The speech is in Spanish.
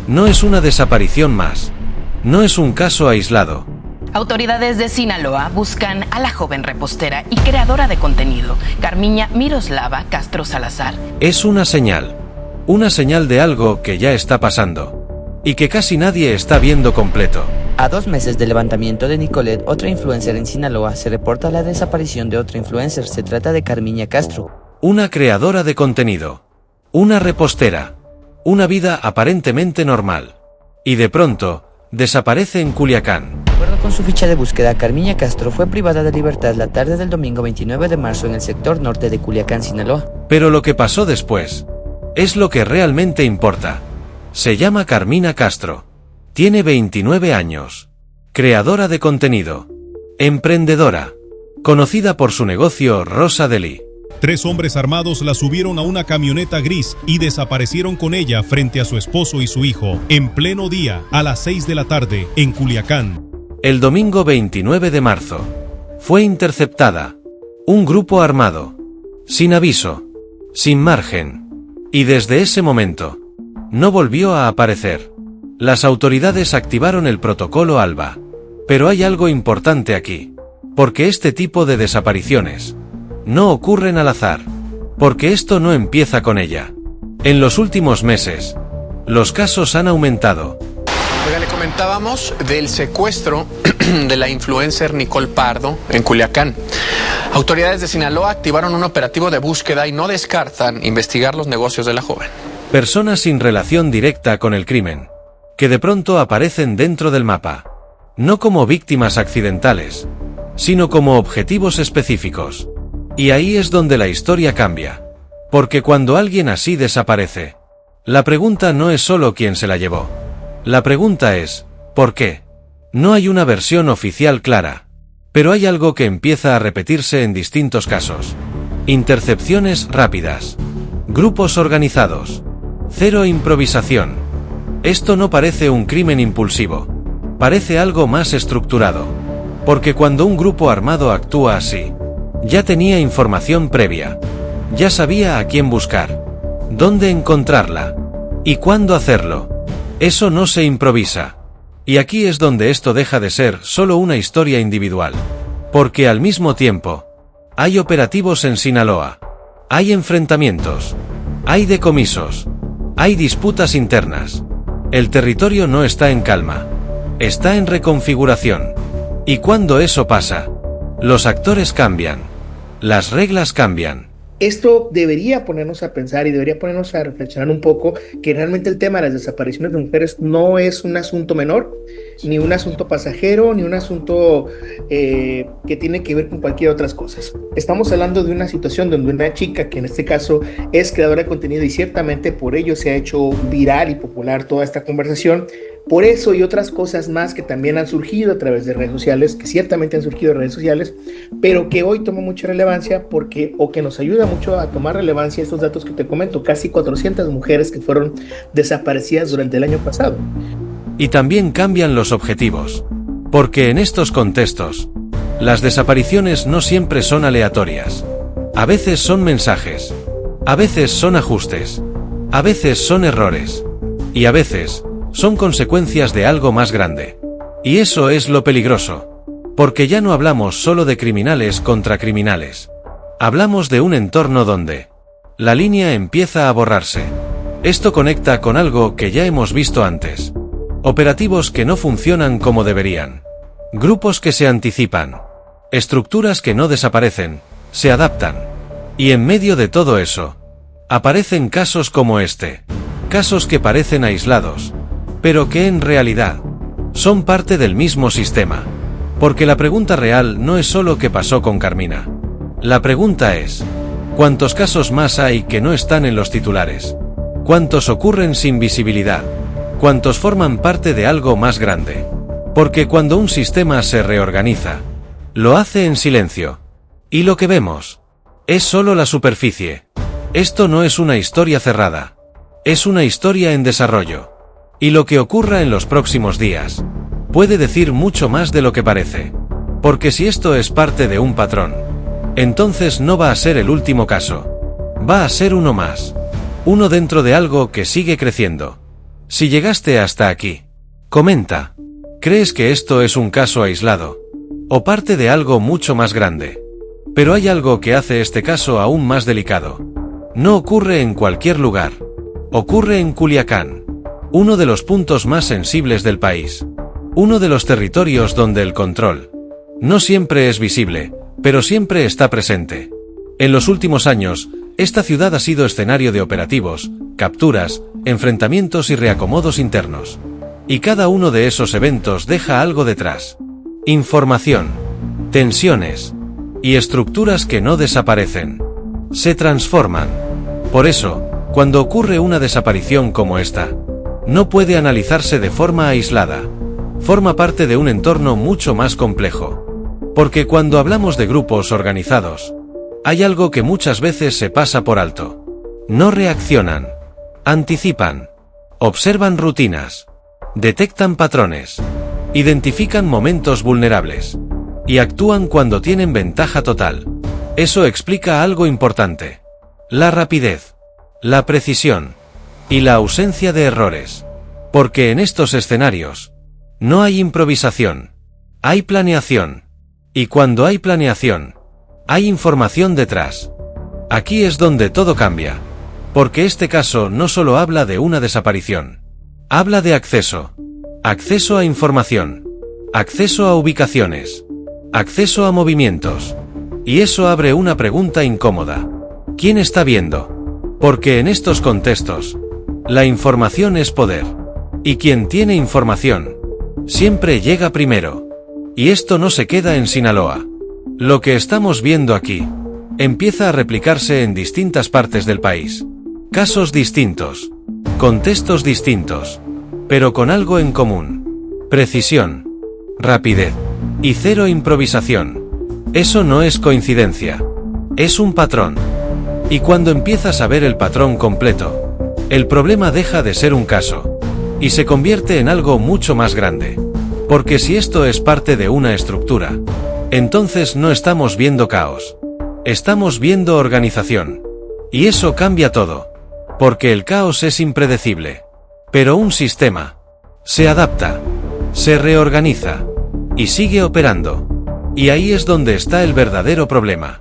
No es una desaparición más. No es un caso aislado. Autoridades de Sinaloa buscan a la joven repostera y creadora de contenido, Carmiña Miroslava Castro Salazar. Es una señal de algo que ya está pasando y que casi nadie está viendo completo. A 2 meses del levantamiento de Nicolette, otra influencer en Sinaloa, se reporta la desaparición de otra influencer. Se trata de Carmiña Castro. Una creadora de contenido, una repostera, una vida aparentemente normal. Y de pronto, desaparece en Culiacán. De acuerdo con su ficha de búsqueda, Carmiña Castro fue privada de libertad la tarde del domingo 29 de marzo en el sector norte de Culiacán, Sinaloa. Pero lo que pasó después es lo que realmente importa. Se llama Carmina Castro. Tiene 29 años. Creadora de contenido. Emprendedora. Conocida por su negocio Rosa Deli. 3 hombres armados la subieron a una camioneta gris y desaparecieron con ella frente a su esposo y su hijo, en pleno día, a las 6 de la tarde, en Culiacán. El domingo 29 de marzo. Fue interceptada. Un grupo armado. Sin aviso. Sin margen. Y desde ese momento, no volvió a aparecer. Las autoridades activaron el protocolo ALBA. Pero hay algo importante aquí. Porque este tipo de desapariciones no ocurren al azar. Porque esto no empieza con ella. En los últimos meses, los casos han aumentado. Oiga, le comentábamos del secuestro de la influencer Nicole Pardo en Culiacán. Autoridades de Sinaloa activaron un operativo de búsqueda y no descartan investigar los negocios de la joven. Personas sin relación directa con el crimen, que de pronto aparecen dentro del mapa. No como víctimas accidentales, sino como objetivos específicos. Y ahí es donde la historia cambia. Porque cuando alguien así desaparece, la pregunta no es solo quién se la llevó. La pregunta es, ¿por qué? No hay una versión oficial clara. Pero hay algo que empieza a repetirse en distintos casos. Intercepciones rápidas. Grupos organizados. Cero improvisación. Esto no parece un crimen impulsivo. Parece algo más estructurado. Porque cuando un grupo armado actúa así, ya tenía información previa. Ya sabía a quién buscar, dónde encontrarla y cuándo hacerlo. Eso no se improvisa. Y aquí es donde esto deja de ser solo una historia individual. Porque al mismo tiempo, hay operativos en Sinaloa. Hay enfrentamientos. Hay decomisos. Hay disputas internas. El territorio no está en calma. Está en reconfiguración. Y cuando eso pasa, los actores cambian. Las reglas cambian. Esto debería ponernos a pensar y debería ponernos a reflexionar un poco que realmente el tema de las desapariciones de mujeres no es un asunto menor, ni un asunto pasajero, ni un asunto que tiene que ver con cualquier otras cosas. Estamos hablando de una situación donde una chica, que en este caso es creadora de contenido y ciertamente por ello se ha hecho viral y popular toda esta conversación, por eso y otras cosas más que también han surgido a través de redes sociales, que ciertamente han surgido en redes sociales, pero que hoy toma mucha relevancia porque, o que nos ayuda mucho a tomar relevancia estos datos que te comento, casi 400 mujeres que fueron desaparecidas durante el año pasado. Y también cambian los objetivos. Porque en estos contextos, las desapariciones no siempre son aleatorias. A veces son mensajes. A veces son ajustes. A veces son errores. Y a veces son consecuencias de algo más grande. Y eso es lo peligroso. Porque ya no hablamos solo de criminales contra criminales. Hablamos de un entorno donde la línea empieza a borrarse. Esto conecta con algo que ya hemos visto antes. Operativos que no funcionan como deberían. Grupos que se anticipan. Estructuras que no desaparecen, se adaptan. Y en medio de todo eso, aparecen casos como este. Casos que parecen aislados, pero que en realidad son parte del mismo sistema. Porque la pregunta real no es solo qué pasó con Carmina. La pregunta es, ¿cuántos casos más hay que no están en los titulares? ¿Cuántos ocurren sin visibilidad? ¿Cuántos forman parte de algo más grande? Porque cuando un sistema se reorganiza, lo hace en silencio. Y lo que vemos es solo la superficie. Esto no es una historia cerrada. Es una historia en desarrollo. Y lo que ocurra en los próximos días puede decir mucho más de lo que parece. Porque si esto es parte de un patrón, entonces no va a ser el último caso. Va a ser uno más. Uno dentro de algo que sigue creciendo. Si llegaste hasta aquí, comenta. ¿Crees que esto es un caso aislado? ¿O parte de algo mucho más grande? Pero hay algo que hace este caso aún más delicado. No ocurre en cualquier lugar. Ocurre en Culiacán, uno de los puntos más sensibles del país. Uno de los territorios donde el control no siempre es visible, pero siempre está presente. En los últimos años, esta ciudad ha sido escenario de operativos, capturas, enfrentamientos y reacomodos internos. Y cada uno de esos eventos deja algo detrás. Información, tensiones y estructuras que no desaparecen. Se transforman. Por eso, cuando ocurre una desaparición como esta, no puede analizarse de forma aislada. Forma parte de un entorno mucho más complejo. Porque cuando hablamos de grupos organizados, hay algo que muchas veces se pasa por alto. No reaccionan, anticipan, observan rutinas, detectan patrones, identifican momentos vulnerables y actúan cuando tienen ventaja total. Eso explica algo importante: la rapidez, la precisión y la ausencia de errores. Porque en estos escenarios no hay improvisación, hay planeación. Y cuando hay planeación, hay información detrás. Aquí es donde todo cambia. Porque este caso no solo habla de una desaparición. Habla de acceso. Acceso a información. Acceso a ubicaciones. Acceso a movimientos. Y eso abre una pregunta incómoda. ¿Quién está viendo? Porque en estos contextos, la información es poder. Y quien tiene información, siempre llega primero. Y esto no se queda en Sinaloa. Lo que estamos viendo aquí empieza a replicarse en distintas partes del país. Casos distintos, contextos distintos, pero con algo en común: precisión, rapidez y cero improvisación. Eso no es coincidencia, es un patrón. Y cuando empiezas a ver el patrón completo, el problema deja de ser un caso y se convierte en algo mucho más grande. Porque si esto es parte de una estructura, entonces no estamos viendo caos. Estamos viendo organización. Y eso cambia todo. Porque el caos es impredecible. Pero un sistema se adapta, se reorganiza y sigue operando. Y ahí es donde está el verdadero problema.